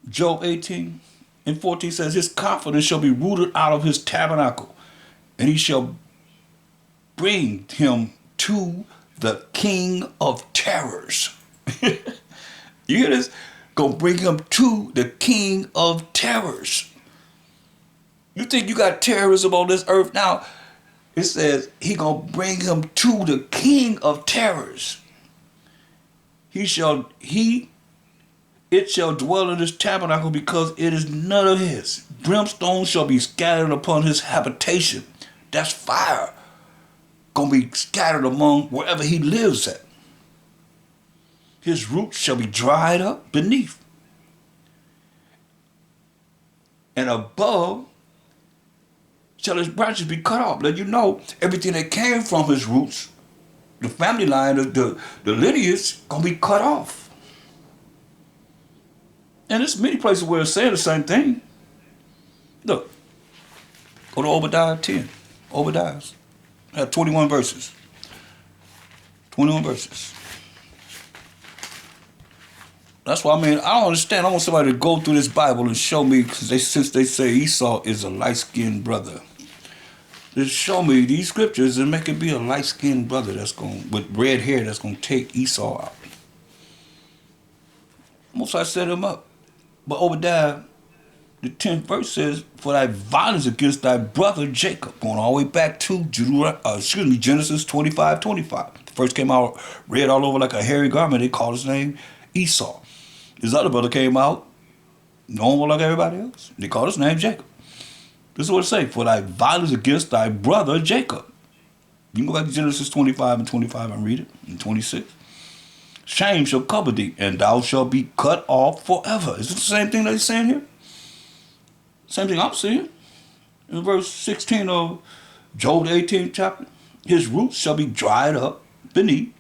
Job 18:14 says, his confidence shall be rooted out of his tabernacle, and he shall bring him to the king of terrors. You hear this? Gonna bring him to the king of terrors. You think you got terrorism on this earth now? It says he gonna bring him to the king of terrors. It shall dwell in his tabernacle because it is none of his. Brimstone shall be scattered upon his habitation. That's fire. Gonna be scattered among wherever he lives at. His roots shall be dried up beneath. And above shall his branches be cut off. Let you know everything that came from his roots, the family line, the lineage, gonna be cut off. And there's many places where it's saying the same thing. Look, go to Obadiah 10. Obadiah. Have 21 verses. 21 verses. That's why, I don't understand. I want somebody to go through this Bible and show me, because since they say Esau is a light-skinned brother, just show me these scriptures and make it be a light-skinned brother with red hair that's going to take Esau out. Most I set him up. But Obadiah, the 10th verse says, for thy violence against thy brother Jacob, going all the way back to Genesis 25:25. The first came out red all over like a hairy garment. They called his name Esau. His other brother came out normal like everybody else. They called his name Jacob. This is what it says, for thy violence against thy brother Jacob. You can go back to Genesis 25:25 and read it, and 26. Shame shall cover thee, and thou shalt be cut off forever. Is it the same thing that he's saying here? Same thing I'm seeing. In verse 16 of Job, the 18th chapter. His roots shall be dried up beneath,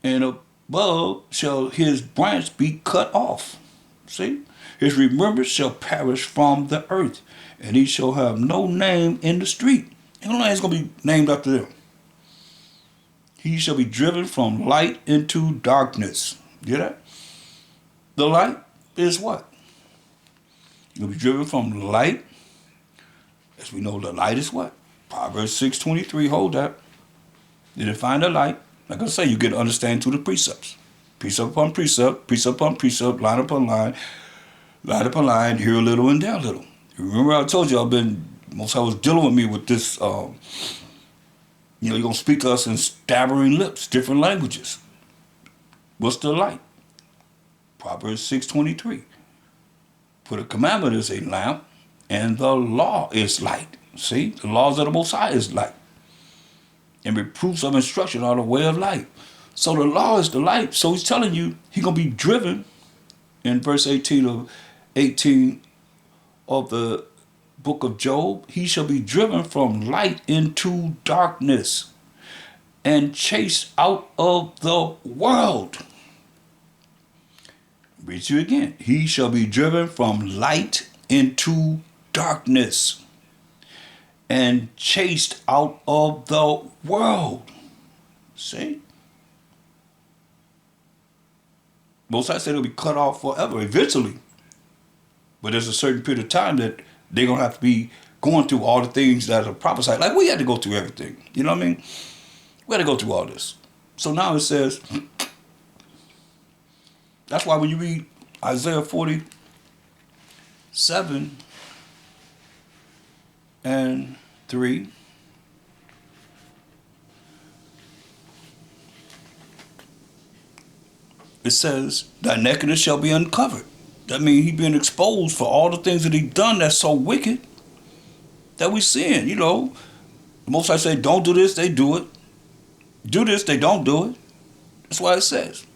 and above shall his branch be cut off. See? His remembrance shall perish from the earth, and he shall have no name in the street. And no name's going to be named after them. He shall be driven from light into darkness. You hear that? The light is what? You'll be driven from light. As we know, the light is what? Proverbs 6:23, hold that. You define the light. Like I say, you get understanding through the precepts. Precept upon precept, precept upon precept, line upon line upon line, here a little and there a little. Remember I told you most I was dealing with me with this, you're going to speak to us in stammering lips, different languages. What's the light? Proverbs 6:23. For the commandment is a lamp, and the law is light. See, the laws of the Most High is light. And reproofs of instruction are the way of life. So the law is the light. So he's telling you he's going to be driven in verse 18 of the book of Job. He shall be driven from light into darkness and chased out of the world. Read you again. He shall be driven from light into darkness and chased out of the world. See? Most I said it'll be cut off forever, eventually. But there's a certain period of time that they're going to have to be going through all the things that are prophesied. Like we had to go through everything. You know what I mean? We had to go through all this. So now it says, that's why when you read Isaiah 47:3, it says, thy nakedness shall be uncovered. That means he being exposed for all the things that he done that's so wicked that we sin. You know, most I say, don't do this, they do it. Do this, they don't do it. That's why it says,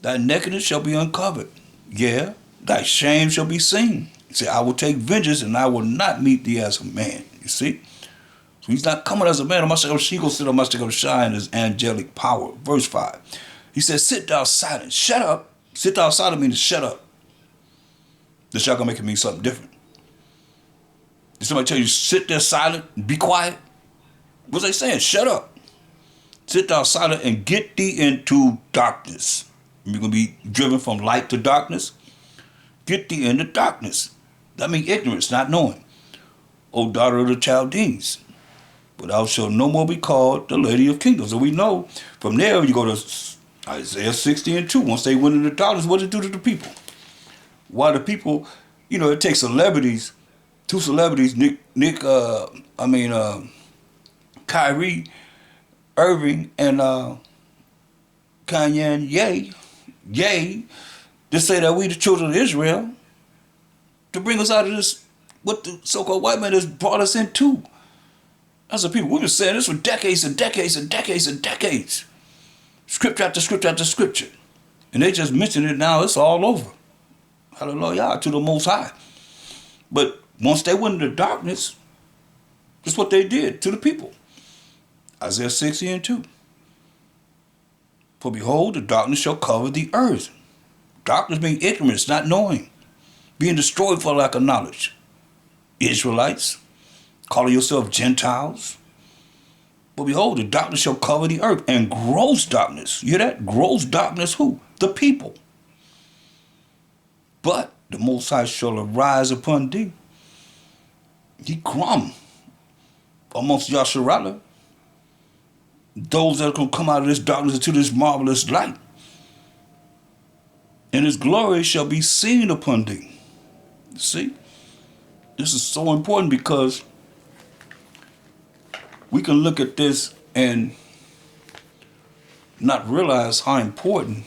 thy nakedness shall be uncovered. Yeah, thy shame shall be seen. He said, I will take vengeance and I will not meet thee as a man. You see? So he's not coming as a man. She gonna sit on my stick of shine his angelic power. Verse 5. He says, sit thou silent. Shut up. Sit thou silent means shut up. This y'all gonna make it mean something different. Did somebody tell you sit there silent and be quiet? What's they saying? Shut up. Sit thou silent and get thee into darkness. You're going to be driven from light to darkness. get thee into darkness. That means ignorance, not knowing. O daughter of the Chaldeans, but thou shalt no more be called the Lady of Kingdoms. And we know from there, you go to Isaiah 60 and 2. Once they went into darkness, what did it do to the people? Why the people, it takes celebrities, two celebrities, Kyrie Irving and Kanye, to say that we the children of Israel, to bring us out of this, what the so-called white man has brought us into. That's the people. We've been saying this for decades and decades and decades and decades. Scripture after scripture after scripture. And they just mention it now, it's all over. Hallelujah, to the Most High. But once they went into darkness, that's what they did to the people. Isaiah 60 and 2. For behold, the darkness shall cover the earth. Darkness being ignorance, not knowing. Being destroyed for lack of knowledge. Israelites, calling yourself Gentiles. But behold, the darkness shall cover the earth. And gross darkness. You hear that? Gross darkness who? The people. But the Most High shall arise upon thee. He come amongst Yasharallah. Those that are going to come out of this darkness into this marvelous light. And his glory shall be seen upon thee. See? This is so important because we can look at this and not realize how important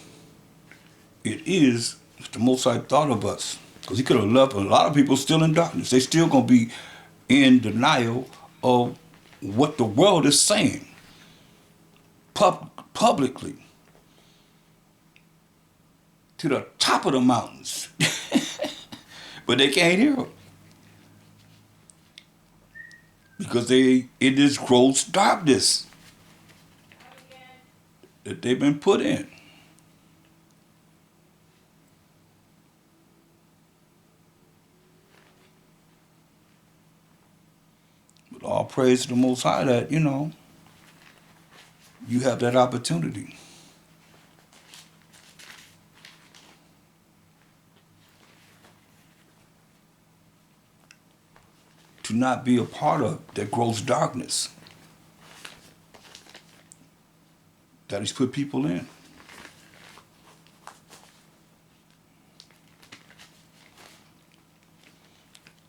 it is if the Most High thought of us. Because he could have left a lot of people still in darkness. They still going to be in denial of what the world is saying publicly to the top of the mountains. But they can't hear them. Because they in this gross darkness that they've been put in. But all praise to the Most High that, you have that opportunity. To not be a part of that gross darkness that he's put people in.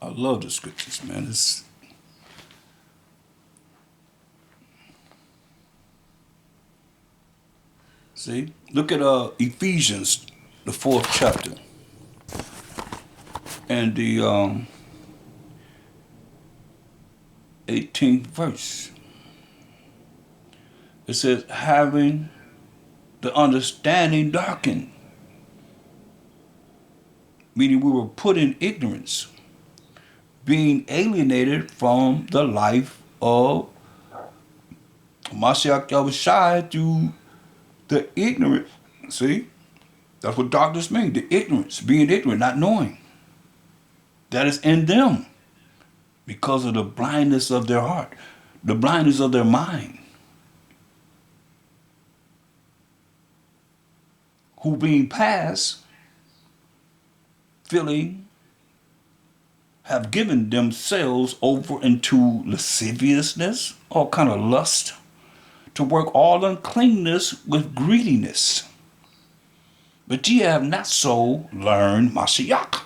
I love the scriptures, man. See, look at Ephesians, the 4th chapter, and the 18th verse. It says, having the understanding darkened, meaning we were put in ignorance, being alienated from the life of Mashiach Yahushua through the ignorance. See, that's what darkness means. The ignorance, being ignorant, not knowing. That is in them because of the blindness of their heart, the blindness of their mind. Who being past, feeling, have given themselves over into lasciviousness, all kind of lust, to work all uncleanness with greediness. But ye have not so learned Mashiach.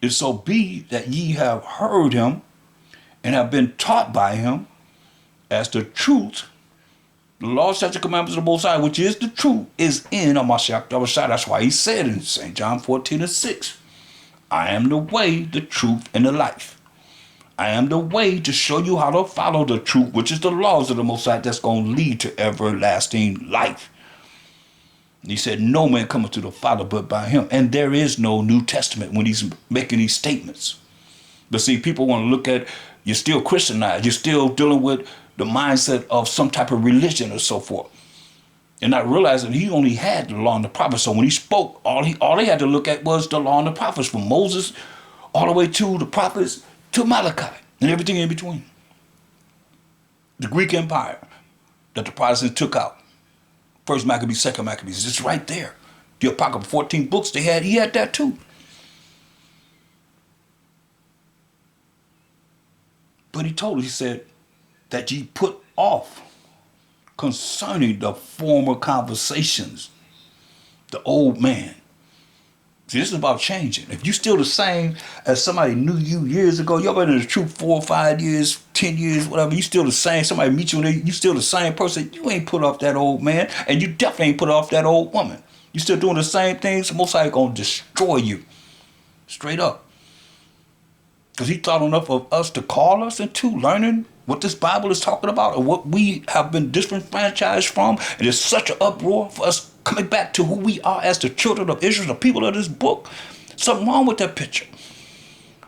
If so be that ye have heard him and have been taught by him as the truth, the law, statutes, commandments of the Most High, which is the truth, is in Mashiach Yahushua. That's why he said in St. John 14:6, I am the way, the truth, and the life. I am the way to show you how to follow the truth, which is the laws of the Most High that's going to lead to everlasting life. And he said, no man cometh to the Father but by him. And there is no New Testament when he's making these statements. But see, people want to look at, you're still Christianized. You're still dealing with the mindset of some type of religion or so forth. And not realizing he only had the law and the prophets. So when he spoke, all they had to look at was the law and the prophets, from Moses all the way to the prophets to Malachi and everything in between. The Greek Empire that the Protestants took out. First Maccabees, second Maccabees, it's right there. The Apocrypha 14 books he had that too. But he told us, he said, that ye put off concerning the former conversations, the old man. See, this is about changing. If you still the same as somebody knew you years ago, y'all been in the truth 4 or 5 years, 10 years, whatever, you still the same. Somebody meet you and you still the same person. You ain't put off that old man, and you definitely ain't put off that old woman. You still doing the same things, Most High gonna destroy you. Straight up. Because he thought enough of us to call us into learning what this Bible is talking about and what we have been disenfranchised from. And there's such an uproar for us coming back to who we are as the children of Israel, the people of this book. Something wrong with that picture.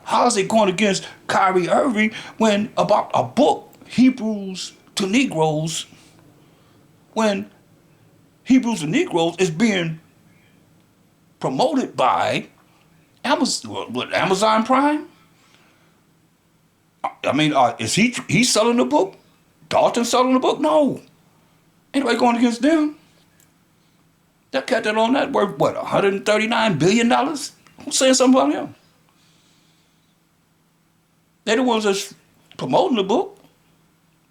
How is it going against Kyrie Irving when about a book, Hebrews to Negroes, when Hebrews to Negroes is being promoted by Amazon Prime? I mean, is he's selling the book? Dalton selling the book? No. Anybody going against them? That cat that on that worth, what, $139 billion? Who's saying something about him? They're the ones that's promoting the book,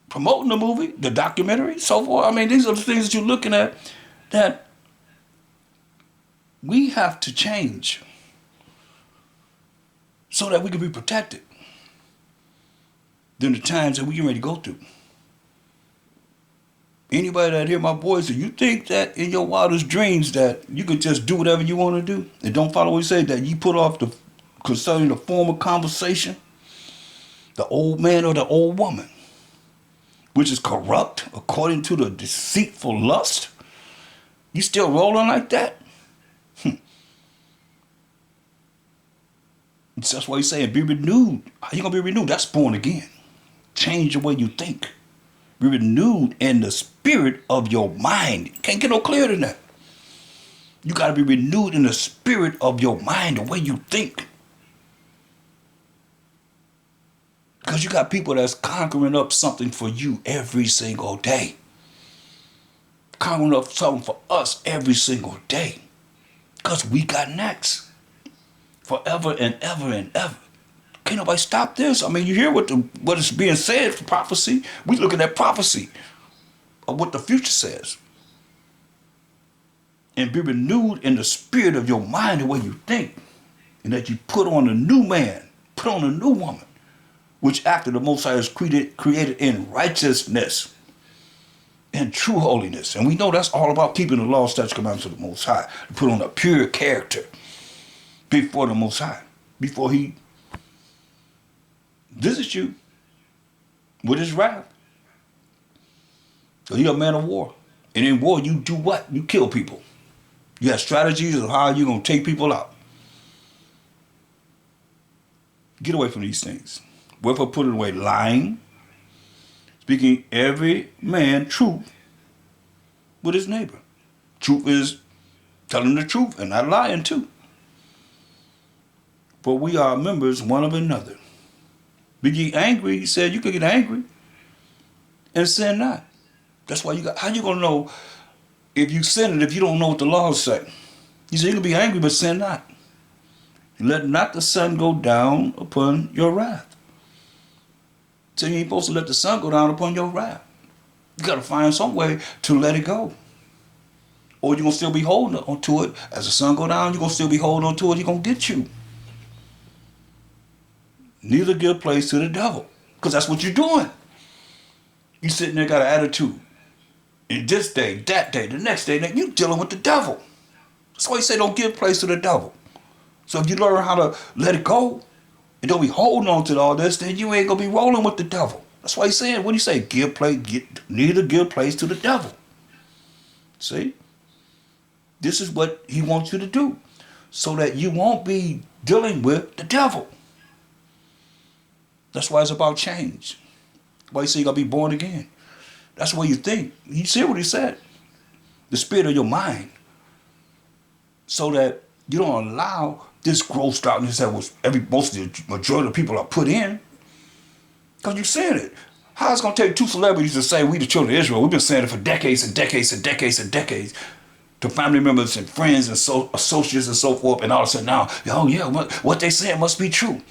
promoting the movie, the documentary, so forth. I mean, these are the things that you're looking at that we have to change so that we can be protected than the times that we get ready to go through. Anybody that hear my voice, you think that in your wildest dreams that you could just do whatever you want to do and don't follow what he said, that you put off the concerning the former conversation, the old man or the old woman, which is corrupt according to the deceitful lust, you still rolling like that? That's why he's saying be renewed. How you gonna be renewed? That's born again. Change the way you think. Be renewed in the spirit of your mind. Can't get no clearer than that. You got to be renewed in the spirit of your mind, the way you think. Because you got people that's conquering up something for you every single day. Conquering up something for us every single day. Because we got next. Forever and ever and ever. Can't nobody stop this. I mean, you hear what is being said for prophecy. We looking at prophecy of what the future says. And be renewed in the spirit of your mind, the way you think. And that you put on a new man, put on a new woman, which after the Most High is created in righteousness and true holiness. And we know that's all about keeping the law, statutes, commandments of the Most High. To put on a pure character before the Most High. Before he visits you with his wrath. So you're a man of war. And in war, you do what? You kill people. You have strategies of how you're going to take people out. Get away from these things. Wherefore put away lying, speaking every man truth with his neighbor. Truth is telling the truth and not lying too. For we are members one of another. Be ye angry, he said you could get angry and sin not. That's why how you gonna know if you sin it if you don't know what the laws say? He said you can be angry but sin not. Let not the sun go down upon your wrath. So you ain't supposed to let the sun go down upon your wrath. You gotta find some way to let it go. Or you're gonna still be holding on to it. As the sun go down, you're gonna still be holding on to it, you're gonna get you. Neither give place to the devil. Because that's what you're doing. You sitting there got an attitude. And this day, that day, the next day, you dealing with the devil. That's why he said don't give place to the devil. So if you learn how to let it go and don't be holding on to all this, then you ain't gonna be rolling with the devil. That's why he's saying, what do you say? Neither give place to the devil. See? This is what he wants you to do. So that you won't be dealing with the devil. That's why it's about change. Why you say you gotta be born again. That's what you think. You see what he said? The spirit of your mind. So that you don't allow this gross darkness that was most of the majority of people are put in. Because you're saying it. How it's gonna take two celebrities to say we the children of Israel? We've been saying it for decades and decades and decades and decades. to family members and friends and associates and so forth, and all of a sudden now, oh yeah, what they said must be true.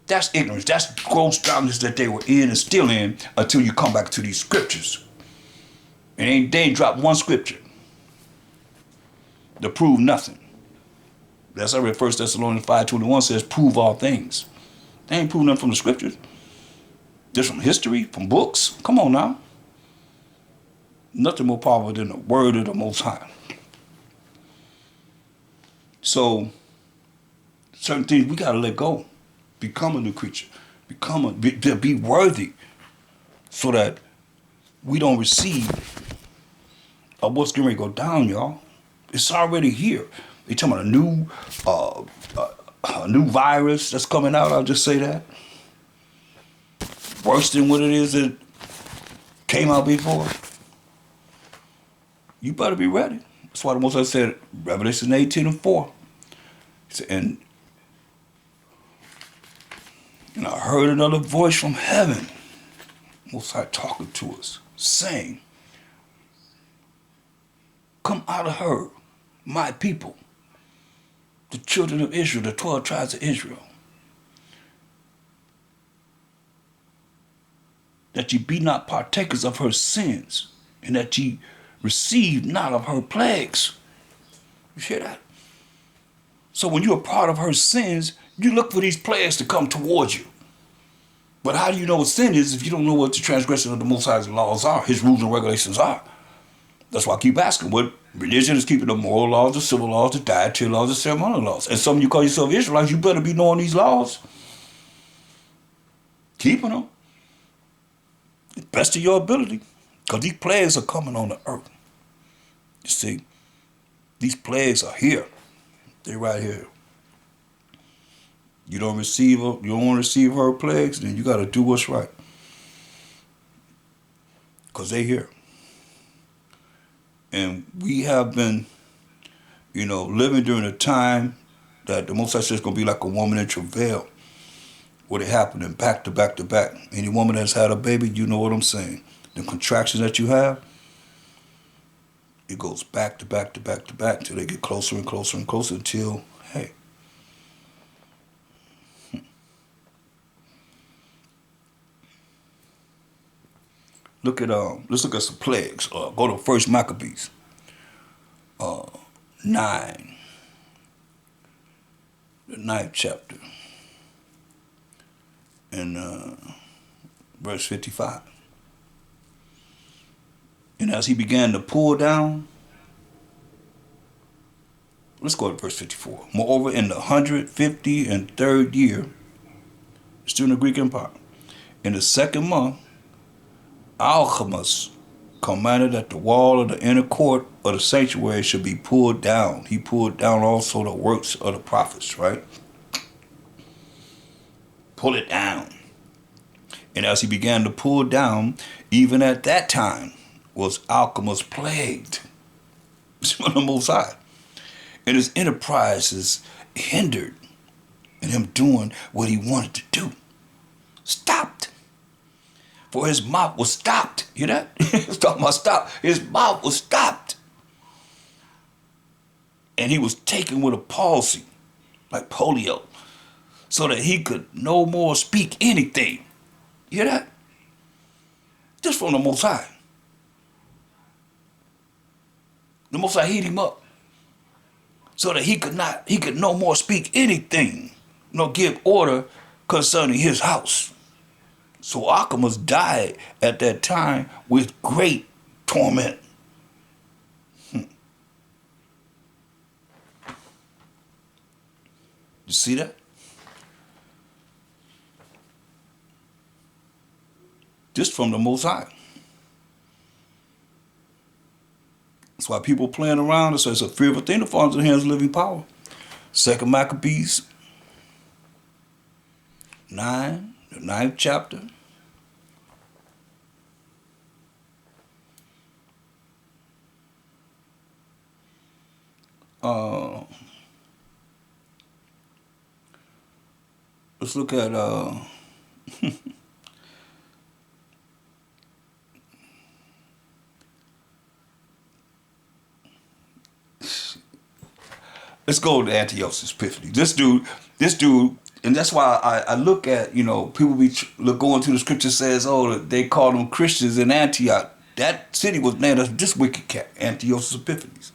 That's ignorance. That's gross darkness that they were in and still in until you come back to these scriptures. And they ain't dropped one scripture to prove nothing. That's how 1 Thessalonians 5:21 says, prove all things. They ain't proving nothing from the scriptures. Just from history, from books. Come on now. Nothing more powerful than the word of the Most High. So, certain things we got to let go. Become a new creature. Be worthy so that we don't receive of what's going to go down, y'all. It's already here. They talking about a new virus that's coming out. I'll just say that. Worse than what it is that came out before. You better be ready. That's why the Most High said, Revelation 18:4. He said, and I heard another voice from heaven, Most High talking to us, saying, come out of her, my people, the children of Israel, the 12 tribes of Israel, that ye be not partakers of her sins, and that ye receive not of her plagues. You hear that? So when you're a part of her sins, you look for these plagues to come towards you. But how do you know what sin is if you don't know what the transgression of the Most High's laws are, his rules and regulations are? That's why I keep asking, what religion is keeping the moral laws, the civil laws, the dietary laws, the ceremonial laws? And some of you call yourself Israelites, you better be knowing these laws. Keeping them. Best of your ability. Because these plagues are coming on the earth. You see, these plagues are here. They're right here. You don't want to receive her plagues, then you got to do what's right. Because they're here. And we have been, living during a time that the Most High says is going to be like a woman in travail. What it happening back to back to back. Any woman that's had a baby, you know what I'm saying. The contractions that you have, it goes back to back to back to back till they get closer and closer and closer until, hey. Let's look at some plagues. Go to 1 Maccabees 9, the 9th chapter, and verse 55. And as he began to pull down, let's go to verse 54. Moreover, in the 153rd year, still in the Greek Empire, in the 2nd month, Alchemus commanded that the wall of the inner court of the sanctuary should be pulled down. He pulled down also the works of the prophets, right? Pull it down. And as he began to pull down, even at that time was Alchemus plagued. From the Most High. And his enterprises hindered in him doing what he wanted to do. Stopped. For his mouth was stopped. You know that? He's talking about stop. His mouth was stopped. And he was taken with a palsy, like polio, so that he could no more speak anything. You hear that? Just from the Most High. The Most High heat him up so that he could no more speak anything, nor give order concerning his house. So Alchemus died at that time with great torment. You see that? Just from the Most High. That's why people playing around. It's a fearful thing to fall into the hands of living power. 2 Maccabees 9, the 9th chapter. Let's look at Let's go to Antiochus Epiphanes. This dude, and that's why I look at, people going to the scripture says, oh, they called them Christians in Antioch. That city was named after this wicked cat, Antiochus Epiphanes.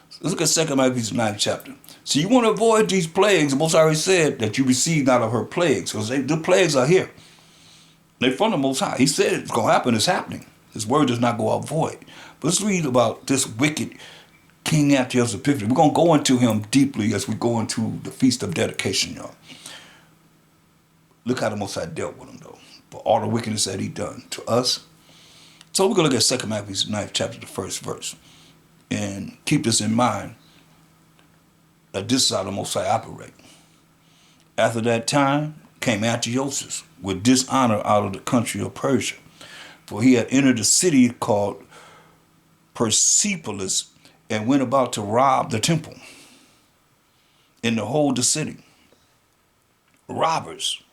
So let's look at 2 Maccabees 9th chapter. So you want to avoid these plagues. The Most High already said that you received not of her plagues, because the plagues are here. They're from the Most High. He said it's going to happen. It's happening. His word does not go out void. But let's read about this wicked King Antiochus Epiphanes. We're going to go into him deeply as we go into the Feast of Dedication, y'all. Look how the Most High dealt with him, though. For all the wickedness that he done to us. So we're going to look at 2 Maccabees 9th chapter, the first verse. And keep this in mind, that this is how the Most High operate. After that time came Antiochus with dishonor out of the country of Persia. For he had entered a city called Persepolis and went about to rob the temple and to hold the city. Robbers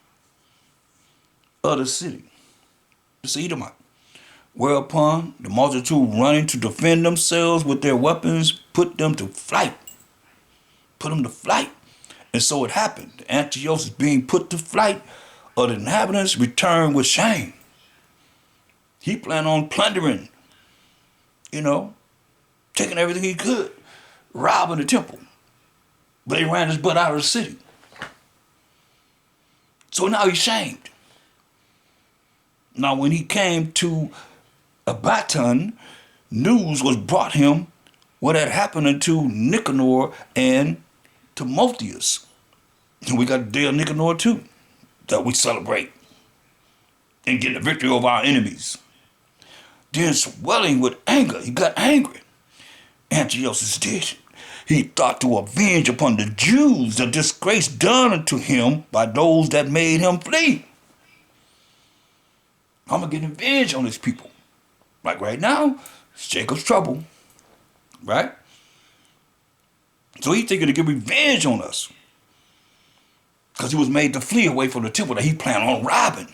of the city. It's Edomite. Whereupon the multitude running to defend themselves with their weapons put them to flight. Put them to flight. And so it happened. Antiochus being put to flight of the inhabitants returned with shame. He planned on plundering, taking everything he could, robbing the temple. But they ran his butt out of the city. So now he's shamed. Now when he came to Abaton, news was brought him what had happened unto Nicanor and Timotheus. And we got the day of Nicanor too, that we celebrate and get the victory over our enemies. Then swelling with anger, he got angry. Antiochus did. He thought to avenge upon the Jews the disgrace done unto him by those that made him flee. I'm going to get revenge on these people. Like right now, it's Jacob's trouble. Right? So he's thinking to get revenge on us. Because he was made to flee away from the temple that he planned on robbing.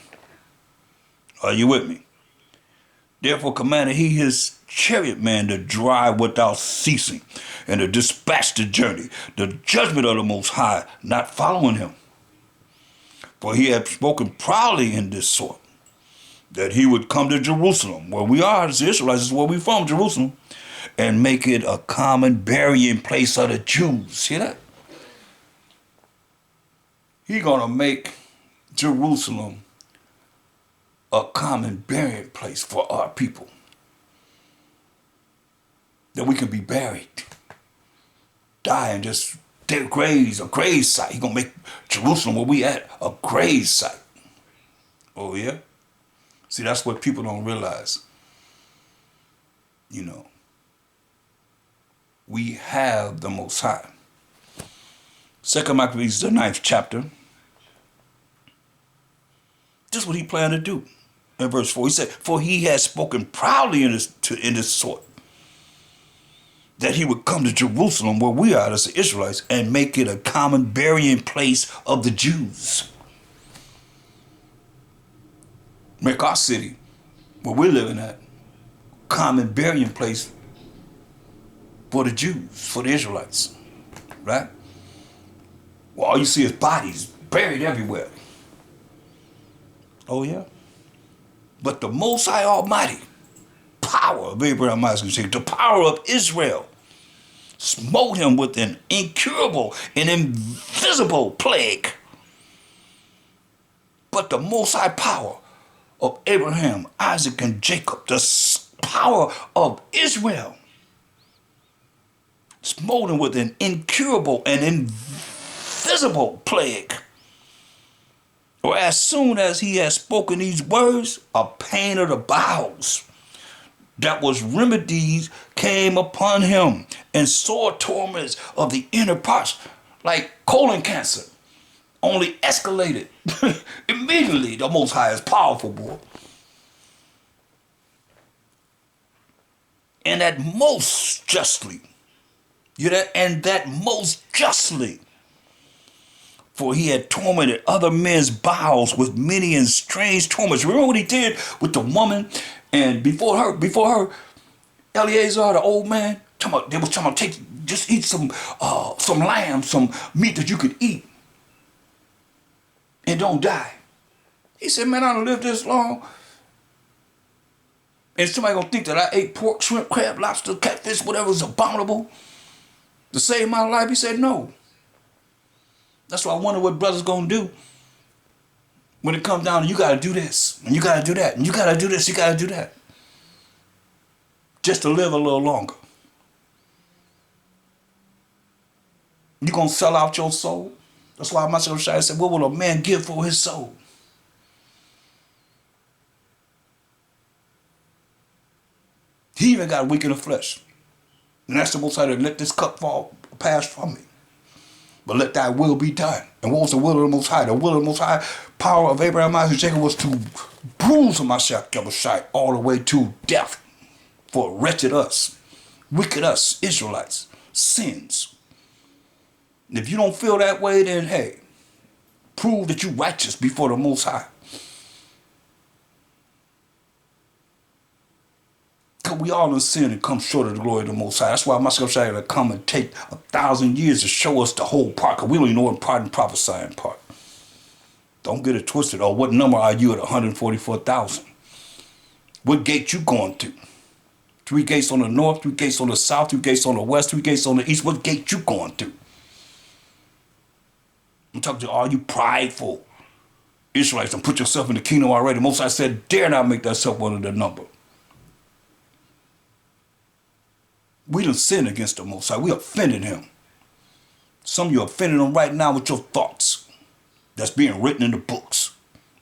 Are you with me? Therefore commanded he his chariot man to drive without ceasing and to dispatch the journey, the judgment of the Most High, not following him. For he had spoken proudly in this sort, that he would come to Jerusalem, where we are as the Israelites, is where we from, Jerusalem, and make it a common burying place of the Jews. See that? He's going to make Jerusalem a common burying place for our people. That we can be buried. Die and just their graves, a grave site. He's going to make Jerusalem, where we at, a grave site. Oh, yeah? See, that's what people don't realize. We have the Most High. 2 Maccabees, the 9th chapter. This is what he planned to do. In verse 4, he said, for he had spoken proudly in this sort, that he would come to Jerusalem, where we are as the Israelites, and make it a common burying place of the Jews. Make our city, where we're living at, common burying place for the Jews, for the Israelites, right? Well, all you see is bodies buried everywhere. Oh, yeah? But the Most High Almighty, power of Abraham, Isaac, the power of Israel, smote him with an incurable and invisible plague. But the Most High power of Abraham, Isaac, and Jacob, the power of Israel, smote him with an incurable and invisible plague. For as soon as he had spoken these words, a pain of the bowels that was remedies came upon him, and sore torments of the inner parts, like colon cancer, only escalated. Immediately, the Most High is powerful, boy. And that most justly, that most justly, for he had tormented other men's bowels with many and strange torments. Remember what he did with the woman, and before her, Eleazar, the old man, they was trying to take just eat some lamb, some meat that you could eat and don't die. He said, man, I done lived this long. And somebody gonna think that I ate pork, shrimp, crab, lobster, catfish, whatever is abominable to save my life. He said, no. That's why I wonder what brothers gonna do when it comes down to you gotta do this, and you gotta do that, and you gotta do this, you gotta do that. Just to live a little longer. You gonna sell out your soul? That's why myself Shai said, what will a man give for his soul? He even got weak in the flesh. And that's the Most High, to let this cup pass from me. But let thy will be done. And what was the will of the Most High? The will of the Most High, power of Abraham, Isaac, and Jacob, was to bruise Mashiach Yahushua all the way to death for wretched us, wicked us, Israelites, sins. And if you don't feel that way, then hey, prove that you're righteous before the Most High. Because we all in sin and come short of the glory of the Most High. That's why Mashiach Shai to come and take 1,000 years to show us the whole part, because we don't even know what part and prophesying part. Don't get it twisted. Or what number are you at 144,000? What gate you going through? 3 gates on the north, 3 gates on the south, 3 gates on the west, 3 gates on the east. What gate you going through? I'm talking to all you prideful Israelites and put yourself in the kingdom already. Most High said, dare not make thyself one of the number. We done sinned against the Most High. We offended him. Some of you are offending him right now with your thoughts that's being written in the books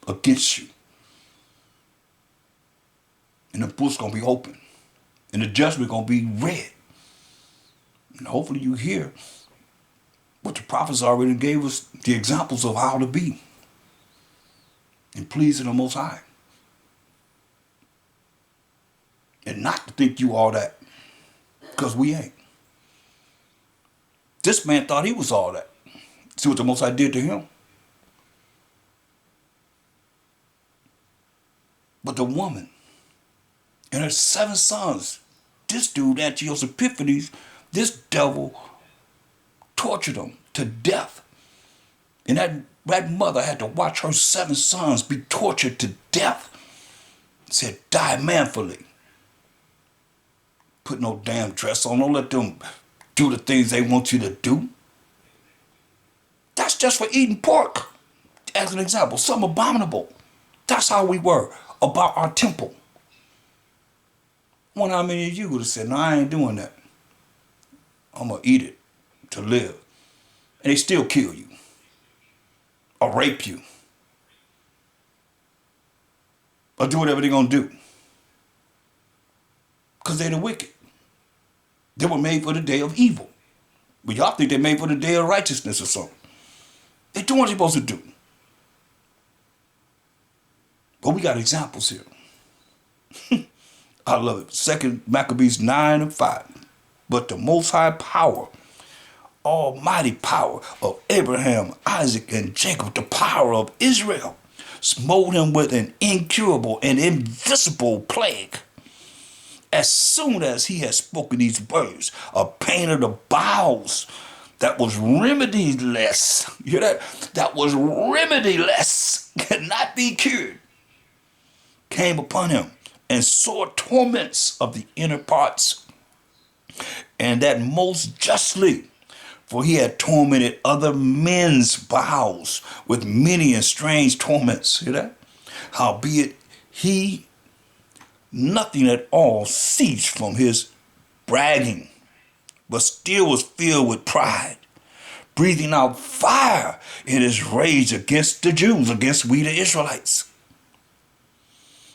against you. And the book's going to be open. And the judgment going to be read. And hopefully you hear what the prophets already gave us, the examples of how to be and pleasing the Most High. And not to think you all that. Because we ain't. This man thought he was all that. See what the Most High did to him? But the woman and her 7 sons, this dude, Antiochus Epiphanes, this devil tortured them to death. And that mother had to watch her 7 sons be tortured to death. Said, die manfully. Put no damn dress on. Don't let them do the things they want you to do. That's just for eating pork. As an example, something abominable. That's how we were about our temple. I wonder how many of you would have said, no, I ain't doing that. I'm going to eat it to live. And they still kill you. Or rape you. Or do whatever they're going to do. Because they're the wicked. They were made for the day of evil. But y'all think they're made for the day of righteousness or something. They do what they're supposed to do. But we got examples here. I love it. 2 Maccabees 9:5. But the Most High power, almighty power of Abraham, Isaac, and Jacob, the power of Israel, smote him with an incurable and invisible plague. As soon as he had spoken these words, a pain of the bowels that was remediless, you hear that? That was remediless, cannot be cured, came upon him, and sore torments of the inner parts, and that most justly, for he had tormented other men's bowels with many and strange torments. Hear that? Howbeit he nothing at all ceased from his bragging, but still was filled with pride, breathing out fire in his rage against the Jews, against we the Israelites,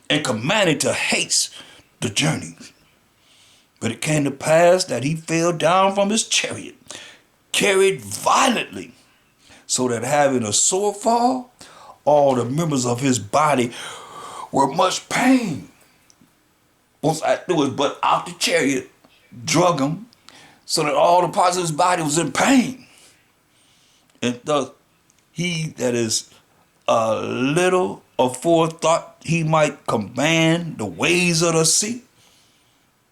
and commanded to haste the journey. But it came to pass that he fell down from his chariot, carried violently, so that having a sore fall, all the members of his body were much pain. Once I threw his butt out the chariot, drug him, so that all the parts of his body was in pain. And thus he that is a little aforethought he might command the ways of the sea,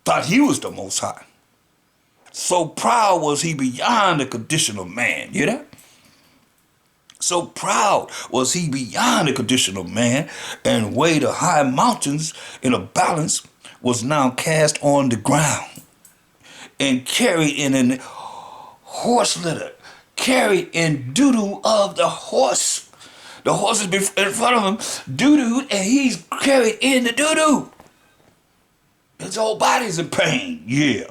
thought he was the Most High. So proud was he beyond the condition of man. You know? So proud was he beyond the condition of man, and weighed the high mountains in a balance, was now cast on the ground, and carried in an horse litter, carried in doo-doo of the horse. The horse is in front of him, doo-doo, and he's carried in the doo-doo. His whole body's in pain, yeah.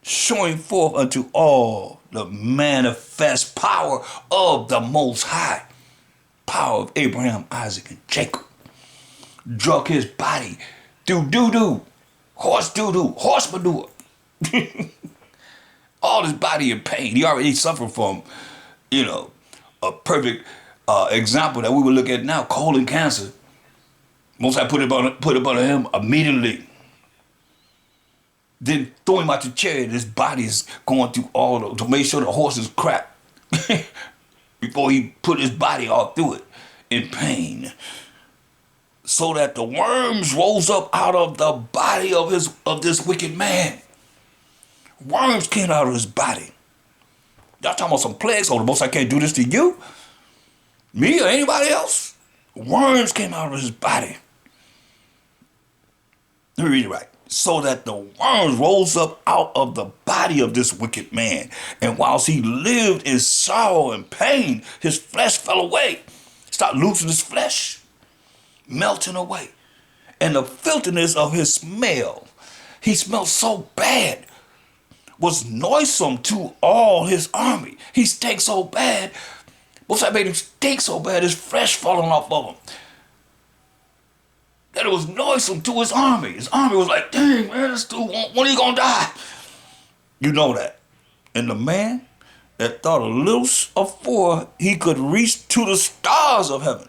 Showing forth unto all the manifest power of the Most High, power of Abraham, Isaac, and Jacob. Drug his body through doo-doo, horse doo-doo, horse manure. All his body in pain. He already suffered from, a perfect example that we would look at now, colon cancer. Most High put it upon him immediately. Then throw him out the chariot. His body is going through to make sure the horse is crap before he put his body all through it in pain, so that the worms rose up out of the body of this wicked man. Worms came out of his body. Y'all talking about some plagues? Oh, the Most High can't do this to you, me, or anybody else. Worms came out of his body. Let me read it right. So that the worms rose up out of the body of this wicked man. And whilst he lived in sorrow and pain, his flesh fell away. Start losing his flesh, melting away. And the filthiness of his smell, he smelled so bad, was noisome to all his army. He stank so bad. What's that made him stink so bad? His flesh falling off of him. That it was noisome to his army. His army was like, dang, man, this dude, when are you gonna die? You know that. And the man that thought a little afore he could reach to the stars of heaven,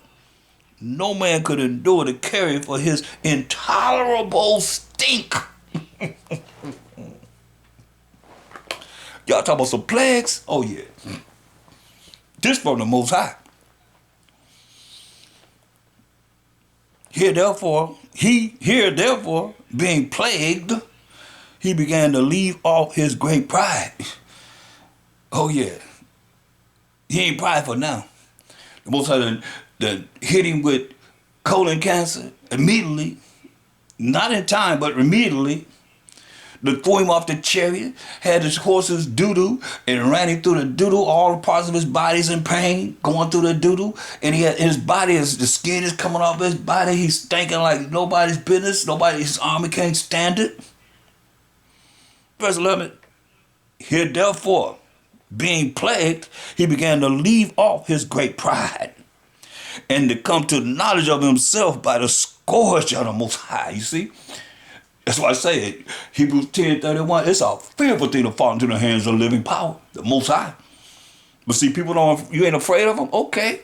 no man could endure to carry for his intolerable stink. Y'all talking about some plagues? Oh yeah. This from the Most High. Here therefore, being plagued, he began to leave off his great pride. Oh yeah. He ain't prideful now. The Most High done hit him with colon cancer immediately. Not in time, but immediately. They threw him off the chariot, had his horses doo-doo, and ran him through the doo-doo. All the parts of his body's in pain, going through the doo-doo. And the skin is coming off his body. He's stinking like nobody's business. His army can't stand it. Verse 11, here therefore, being plagued, he began to leave off his great pride, and to come to the knowledge of himself by the scourge of the Most High. You see? That's why I say it. Hebrews 10:31, it's a fearful thing to fall into the hands of the living power, the Most High. But see, you ain't afraid of them? Okay.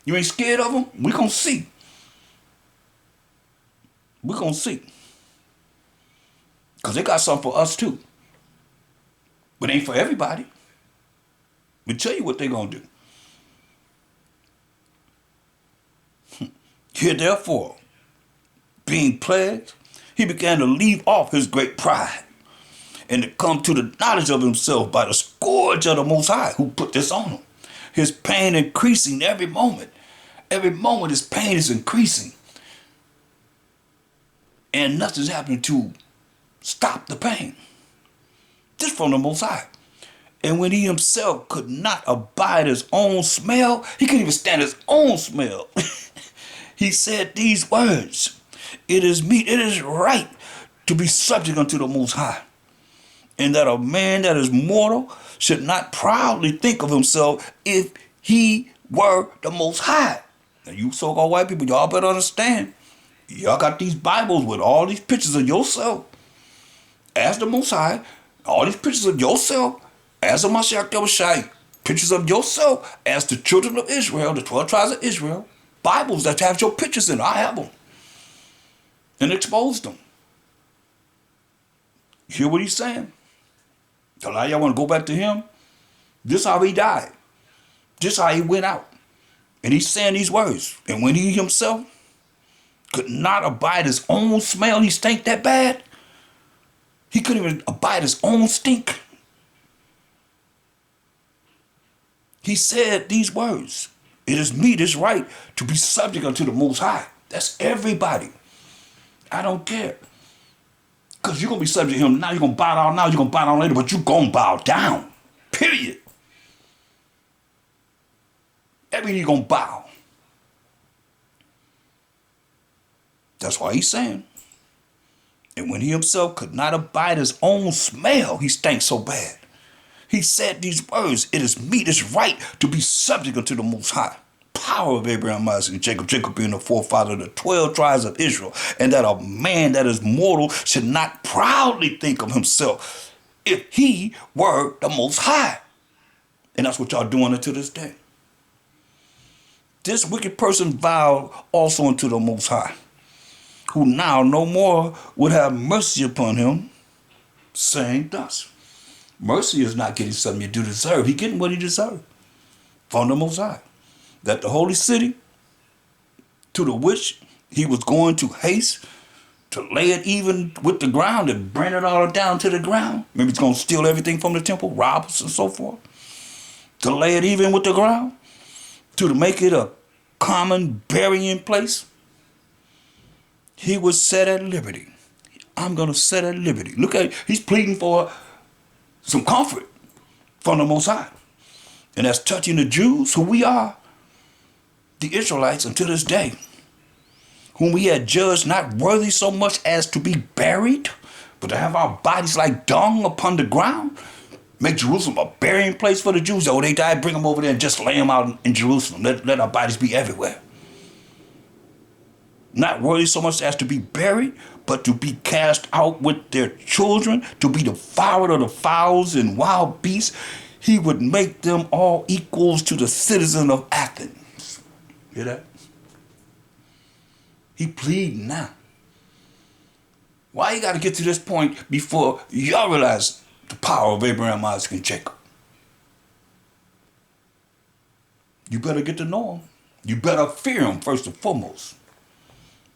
You ain't scared of them? We gonna see. We gonna see. Because they got something for us too. But it ain't for everybody. We tell you what they gonna do. Here therefore, being plagued, he began to leave off his great pride, and to come to the knowledge of himself by the scourge of the Most High, who put this on him. His pain increasing every moment. Every moment his pain is increasing. And nothing's happening to stop the pain. This from the Most High. And when he himself could not abide his own smell, he couldn't even stand his own smell. He said these words, it is meet, it is right to be subject unto the Most High, and that a man that is mortal should not proudly think of himself if he were the Most High. Now you so-called white people, y'all better understand. Y'all got these Bibles with all these pictures of yourself as the Most High, all these pictures of yourself as a Mashiach Yahushua, pictures of yourself as the children of Israel, the 12 tribes of Israel, Bibles that have your pictures in. I have them. And exposed them. You hear what he's saying? A lot of y'all want to go back to him. This is how he died. This is how he went out. And he's saying these words. And when he himself could not abide his own smell, he stank that bad. He couldn't even abide his own stink. He said these words. It is meet, it's right to be subject unto the Most High. That's everybody. I don't care. Because you're going to be subject to him. Now you're going to bow down now. You're going to bow down later. But you're going to bow down. Period. That means you're going to bow. That's why he's saying. And when he himself could not abide his own smell, he stank so bad. He said these words, it is meet, it's right to be subject unto the Most High. Power of Abraham, Isaac, and Jacob, Jacob being the forefather of the 12 tribes of Israel, and that a man that is mortal should not proudly think of himself if he were the Most High. And that's what y'all doing unto this day. This wicked person vowed also unto the Most High, who now no more would have mercy upon him, saying thus. Mercy is not getting something you do deserve. He getting what he deserved from the Most High. That the holy city, to the which he was going to haste, to lay it even with the ground and bring it all down to the ground. Maybe he's going to steal everything from the temple, rob us and so forth. To lay it even with the ground, to make it a common burying place. He was set at liberty. I'm going to set at liberty. Look at it. He's pleading for some comfort from the Most High. And that's touching the Jews, who we are, the Israelites unto this day, whom we had judged not worthy so much as to be buried, but to have our bodies like dung upon the ground. Make Jerusalem a burying place for the Jews. Oh, they died, bring them over there and just lay them out in Jerusalem. Let our bodies be everywhere. Not worthy so much as to be buried, but to be cast out with their children, to be devoured of the fowls and wild beasts. He would make them all equals to the citizen of Athens. Hear that? He pleading now. Why you got to get to this point before y'all realize the power of Abraham, Isaac, and Jacob? You better get to know him. You better fear him first and foremost.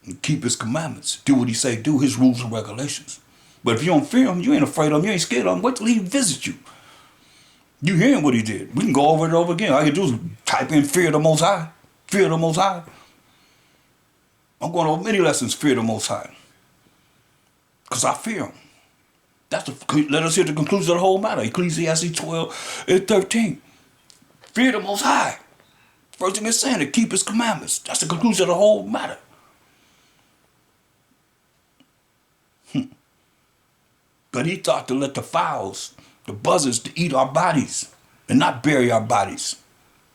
And keep his commandments. Do what he say do, his rules and regulations. But if you don't fear him, you ain't afraid of him, you ain't scared of him, wait till he visit you. You hearing what he did. We can go over it over again. All you do is type in fear of the Most High. Fear of the Most High. I'm going over many lessons, fear of the Most High. Because I fear him. Let us hear the conclusion of the whole matter. Ecclesiastes 12 and 13. Fear the Most High. First thing it's saying, to keep his commandments. That's the conclusion of the whole matter. But he thought to let the fowls, the buzzards, to eat our bodies and not bury our bodies.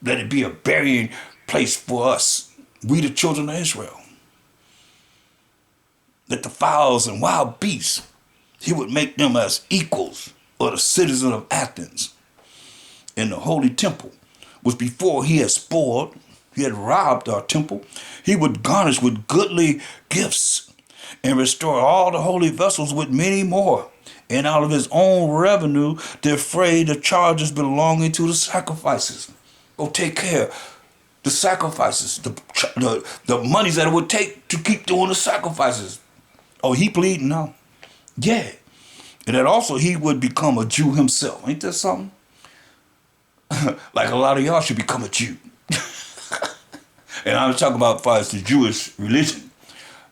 Let it be a burying place for us, we the children of Israel. Let the fowls and wild beasts, he would make them as equals of the citizen of Athens. In the holy temple, which before he had spoiled, he had robbed our temple, he would garnish with goodly gifts and restore all the holy vessels with many more. And out of his own revenue, defray the charges belonging to the sacrifices. Go take care. The sacrifices, the monies that it would take to keep doing the sacrifices. Oh, he pleading now. Yeah. And that also he would become a Jew himself. Ain't that something? Like a lot of y'all should become a Jew. And I'm talking about as far as the Jewish religion.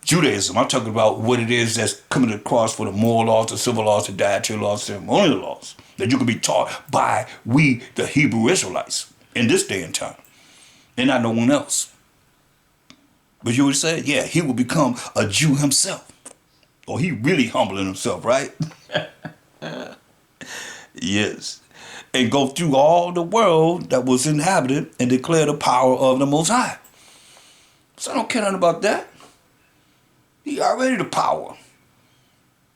Judaism, I'm talking about what it is that's coming across for the moral laws, the civil laws, the dietary laws, ceremonial laws, that you can be taught by we, the Hebrew Israelites, in this day and time, and not no one else. But you would say, yeah, he will become a Jew himself. Or he really humbling himself, right? Yes. And go through all the world that was inhabited and declare the power of the Most High. So I don't care nothing about that. He already the power.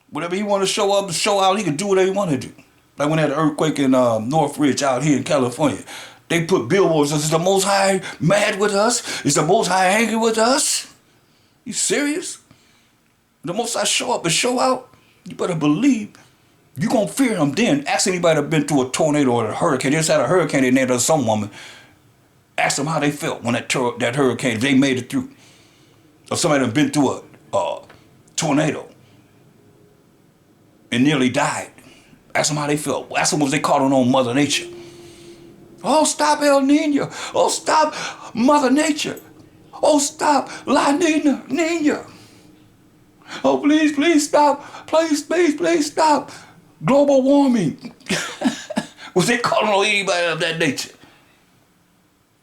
Whatever he want to show up and show out, he can do whatever he want to do. Like when they had an earthquake in Northridge out here in California. They put billboards, is the Most High mad with us? Is the Most High angry with us? You serious? The Most High show up and show out? You better believe you're going to fear him then. Ask anybody that been through a tornado or a hurricane. They just had a hurricane in there to some woman. Ask them how they felt when that hurricane, if they made it through. Or somebody that been through a tornado. and nearly died. Ask them how they felt. Ask them what they calling on Mother Nature. Oh, stop El Nino. Oh, stop Mother Nature. Oh, stop La Nina. Oh, please, please stop. Please, please, please stop. Global warming. Was they calling on anybody of that nature?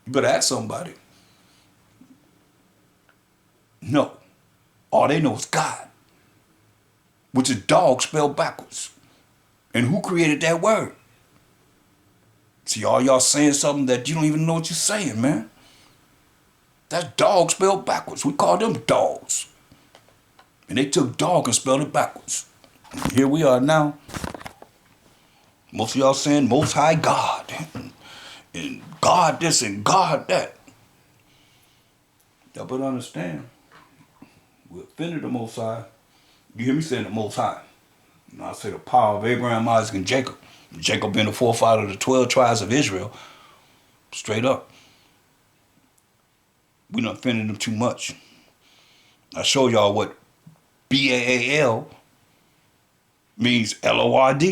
You better ask somebody. No. All they know is God, which is dog spelled backwards. And who created that word? See, all y'all saying something that you don't even know what you're saying, man. That's dog spelled backwards. We call them dogs. And they took dog and spelled it backwards. And here we are now. Most of y'all saying Most High God. And God this and God that. Y'all better understand. We offended the Most High. You hear me saying the Most High. And I say the power of Abraham, Isaac, and Jacob. Jacob being the forefather of the 12 tribes of Israel. Straight up. We done offended them too much. I show y'all what BAAL means LORD.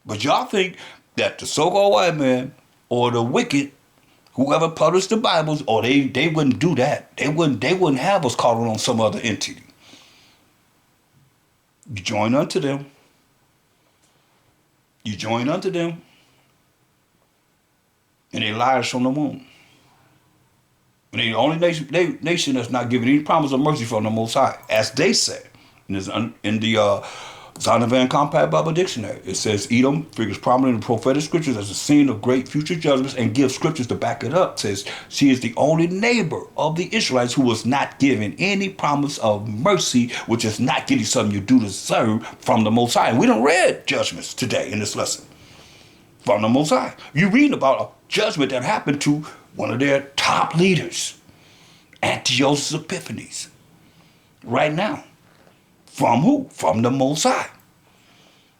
But y'all think that the so-called white man or the wicked, whoever published the Bibles, or they wouldn't do that. They wouldn't have us calling on some other entity. You join unto them. You join unto them. And they liars from the womb. And they the only nation that's not giving any promise of mercy from the Most High, as they say. In the Zondervan Compact Bible Dictionary, it says Edom figures prominent in prophetic scriptures as a scene of great future judgments and gives scriptures to back it up. It says she is the only neighbor of the Israelites who was not given any promise of mercy, which is not getting something you do deserve from the Most High. And we done read judgments today in this lesson from the Most High. You reading about a judgment that happened to one of their top leaders, Antiochus Epiphanes, right now. From who? From the Most High.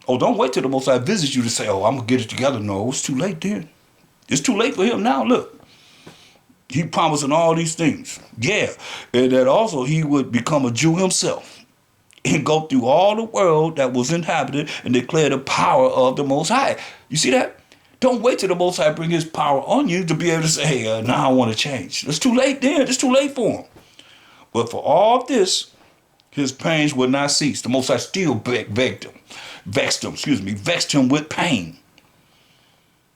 Oh, don't wait till the Most High visits you to say, oh, I'm going to get it together. No, it's too late then. It's too late for him now. Look, he promising all these things. Yeah, and that also he would become a Jew himself and go through all the world that was inhabited and declare the power of the Most High. You see that? Don't wait till the Most High bring his power on you to be able to say, hey, now I want to change. It's too late then. It's too late for him. But for all of this, his pains would not cease. The Most High still vexed him with pain.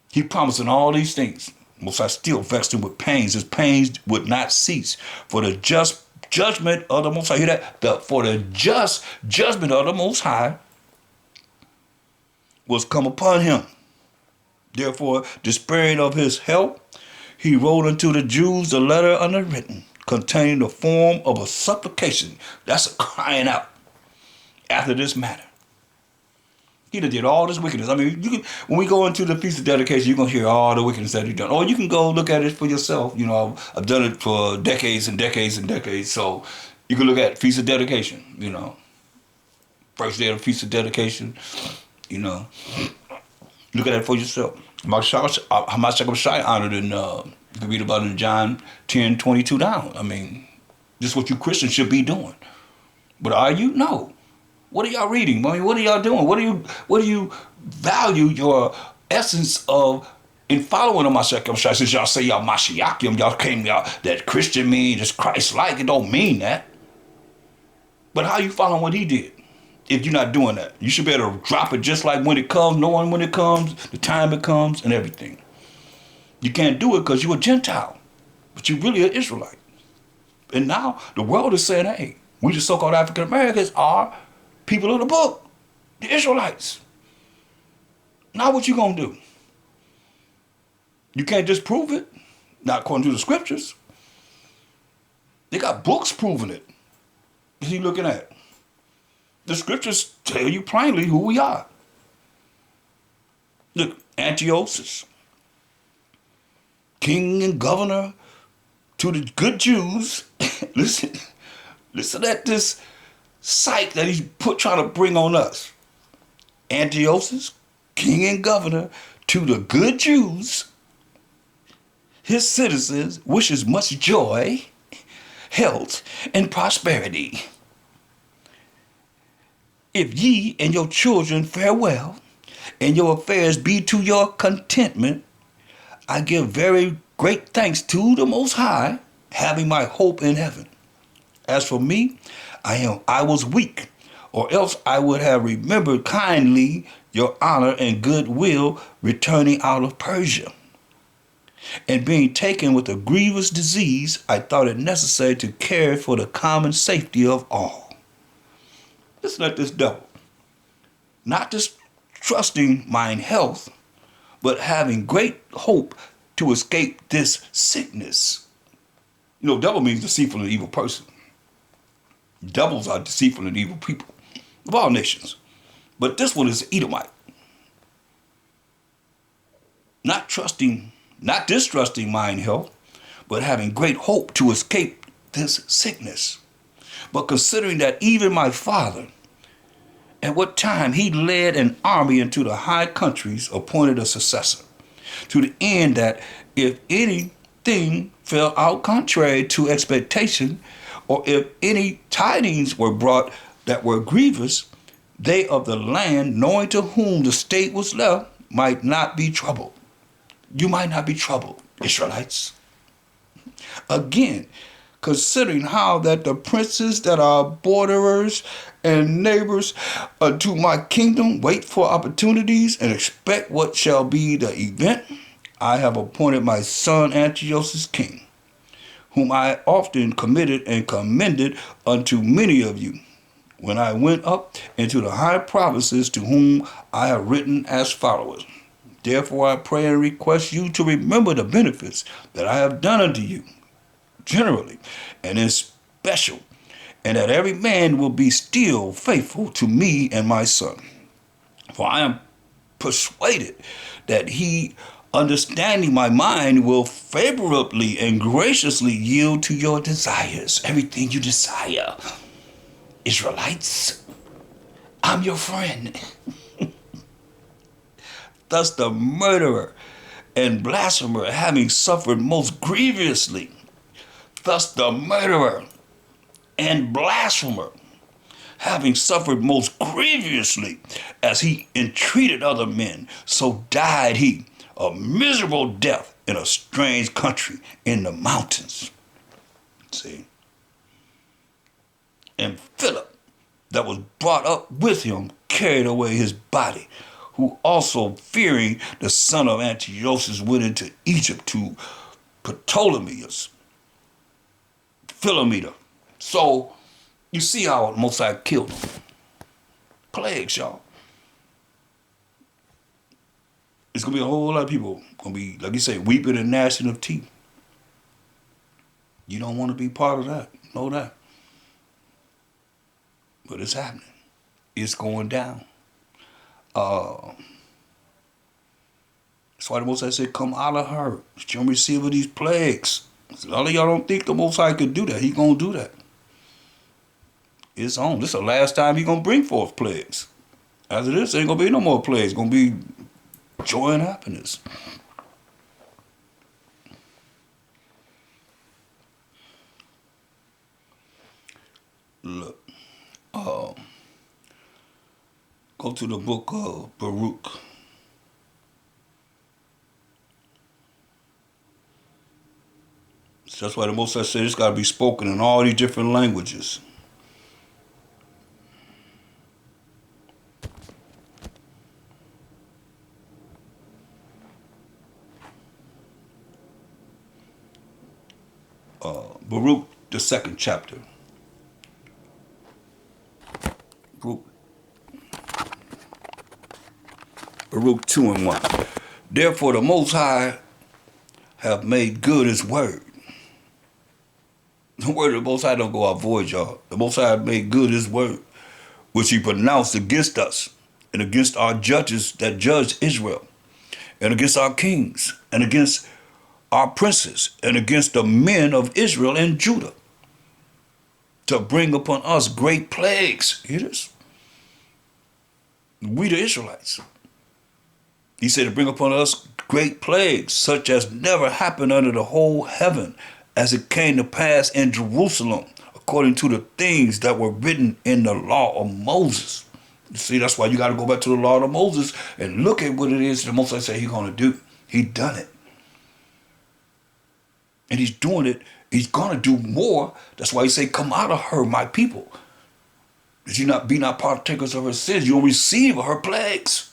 He promising all these things. The Most High still vexed him with pains. His pains would not cease. For the just judgment of the Most High, hear that? For the just judgment of the Most High was come upon him. Therefore, despairing of his help, he wrote unto the Jews a letter underwritten, containing the form of a supplication. That's a crying out after this matter. He done did all this wickedness. I mean, you can, when we go into the Feast of Dedication, you're going to hear all the wickedness that he done. Or you can go look at it for yourself. You know, I've done it for decades and decades and decades. So you can look at Feast of Dedication, you know. First day of the Feast of Dedication, you know. Look at it for yourself. Hamashiach Shai honored in, you can read about it in John 10:22 down. I mean, this is what you Christians should be doing. But are you? No. What are y'all reading? I mean, what are y'all doing? What do you value your essence of in following Hamashiach Shai? Since y'all say y'all Mashiachim, y'all came out that Christian means it's Christ-like. It don't mean that. But how you following what he did? If you're not doing that, you should be able to drop it just like when it comes, knowing when it comes, the time it comes, and everything. You can't do it because you're a Gentile, but you're really an Israelite. And now the world is saying, hey, we the so-called African Americans are people of the book, the Israelites. Now what you gonna do? You can't just prove it, not according to the scriptures. They got books proving it. What are you looking at? The scriptures tell you plainly who we are. Look, Antiochus, king and governor to the good Jews. listen at this sight that he's trying to bring on us. Antiochus, king and governor to the good Jews, his citizens, wishes much joy, health, and prosperity. If ye and your children fare well, and your affairs be to your contentment, I give very great thanks to the Most High, having my hope in heaven. As for me, I was weak, or else I would have remembered kindly your honor and goodwill returning out of Persia. And being taken with a grievous disease, I thought it necessary to care for the common safety of all. Listen at this devil. Not just trusting mine health, but having great hope to escape this sickness. You know, devil means deceitful and evil person. Devils are deceitful and evil people of all nations. But this one is Edomite. Not distrusting mine health, but having great hope to escape this sickness. But considering that even my father, at what time he led an army into the high countries, appointed a successor, to the end that if anything fell out contrary to expectation, or if any tidings were brought that were grievous, they of the land, knowing to whom the state was left, might not be troubled. You might not be troubled, Israelites. Again, considering how that the princes that are borderers and neighbors unto my kingdom wait for opportunities and expect what shall be the event, I have appointed my son Antiochus king, whom I often committed and commended unto many of you, when I went up into the high provinces, to whom I have written as followers. Therefore I pray and request you to remember the benefits that I have done unto you, generally and in special, and that every man will be still faithful to me and my son. For I am persuaded that he, understanding my mind, will favorably and graciously yield to your desires, everything you desire. Israelites, I'm your friend. Thus the murderer and blasphemer, having suffered most grievously, thus the murderer and blasphemer, having suffered most grievously, as he entreated other men, so died he a miserable death in a strange country in the mountains. See? And Philip, that was brought up with him, carried away his body, who also, fearing the son of Antiochus, went into Egypt to Ptolemaeus, Philometor. So, you see how Mosiah killed him. Plagues, y'all. It's going to be a whole lot of people going to be, like you say, weeping and gnashing of teeth. You don't want to be part of that. You know that. But it's happening. It's going down. That's why the Most High said, come out of her. She'll receive of these plagues. A lot of y'all don't think the Most High could do that. He going to do that. It's on. This is the last time he going to bring forth plagues. After this, ain't going to be no more plagues. It's going to be joy and happiness. Look. Go to the book of Baruch. So that's why the Most High said it's got to be spoken in all these different languages. Baruch, the second chapter. Baruch 2 and 1. Therefore the Most High have made good his word. The word of the Most High don't go out void, y'all. The Most High have made good his word, which he pronounced against us and against our judges that judged Israel, and against our kings, and against our princes, and against the men of Israel and Judah, to bring upon us great plagues. Hear this? We the Israelites. He said to bring upon us great plagues, such as never happened under the whole heaven, as it came to pass in Jerusalem, according to the things that were written in the law of Moses. You see, that's why you got to go back to the law of Moses and look at what it is the Most High said He's going to do. He done it. And He's doing it. He's going to do more. That's why He say, come out of her, my people. That you not be not partakers of her sins. You don't receive her plagues.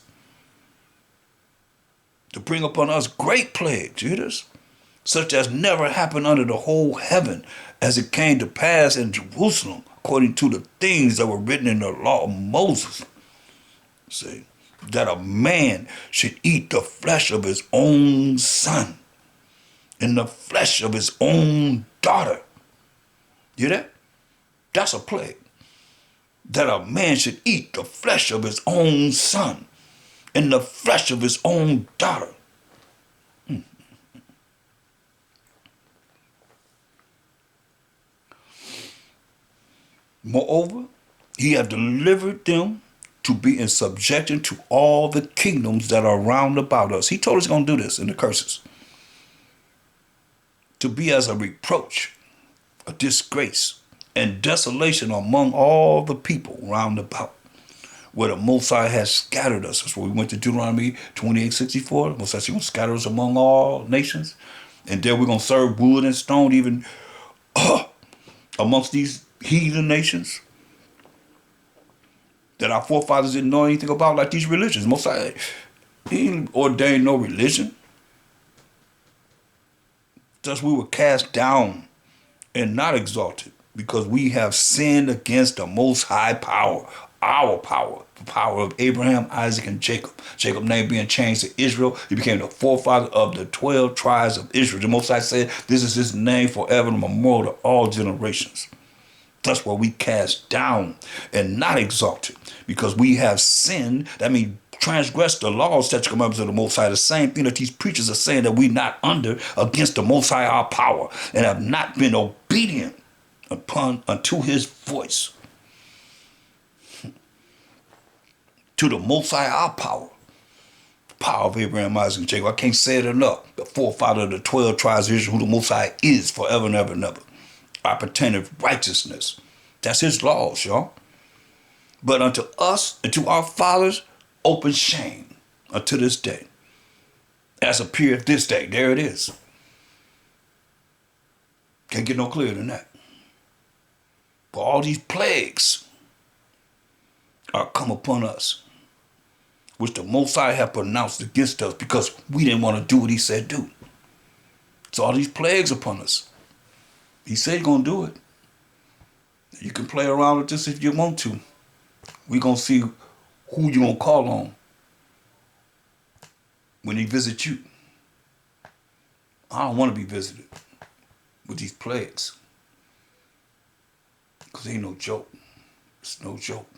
To bring upon us great plagues, you hear this? Such as never happened under the whole heaven, as it came to pass in Jerusalem, according to the things that were written in the law of Moses. See, that a man should eat the flesh of his own son and the flesh of his own daughter. You hear that? That's a plague. That a man should eat the flesh of his own son and the flesh of his own daughter. Moreover, He hath delivered them to be in subjection to all the kingdoms that are round about us. He told us He's going to do this in the curses. To be as a reproach, a disgrace, and desolation among all the people round about, where the Most High has scattered us. That's where we went to Deuteronomy 28:64. The Most High is going to scatter us among all nations. And there we're going to serve wood and stone even amongst these heathen nations that our forefathers didn't know anything about, like these religions. Most High, He didn't ordain no religion. Thus we were cast down and not exalted, because we have sinned against the Most High power, our power, the power of Abraham, Isaac, and Jacob. Jacob's name being changed to Israel, he became the forefather of the 12 tribes of Israel. The Most High said, this is His name forever and memorial to all generations. That's why we cast down and not exalted, because we have sinned. That means transgressed the laws, statutes, commandments of the Most High. The same thing that these preachers are saying, that we not under against the Most High our power, and have not been obedient unto His voice. To the Most High our power. The power of Abraham, Isaac, and Jacob. I can't say it enough. The forefather of the 12 tribes of Israel, who the Most High is forever and ever and ever. Our pretended righteousness. That's His laws, y'all. But unto us and to our fathers, open shame unto this day. As appeareth this day. There it is. Can't get no clearer than that. For all these plagues are come upon us, which the Most High have pronounced against us, because we didn't want to do what He said do. So all these plagues upon us. He said He's going to do it. You can play around with this if you want to. We're going to see who you're going to call on when He visits you. I don't want to be visited with these plagues, because it ain't no joke. It's no joke.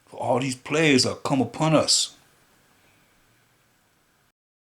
For all these plagues are come upon us,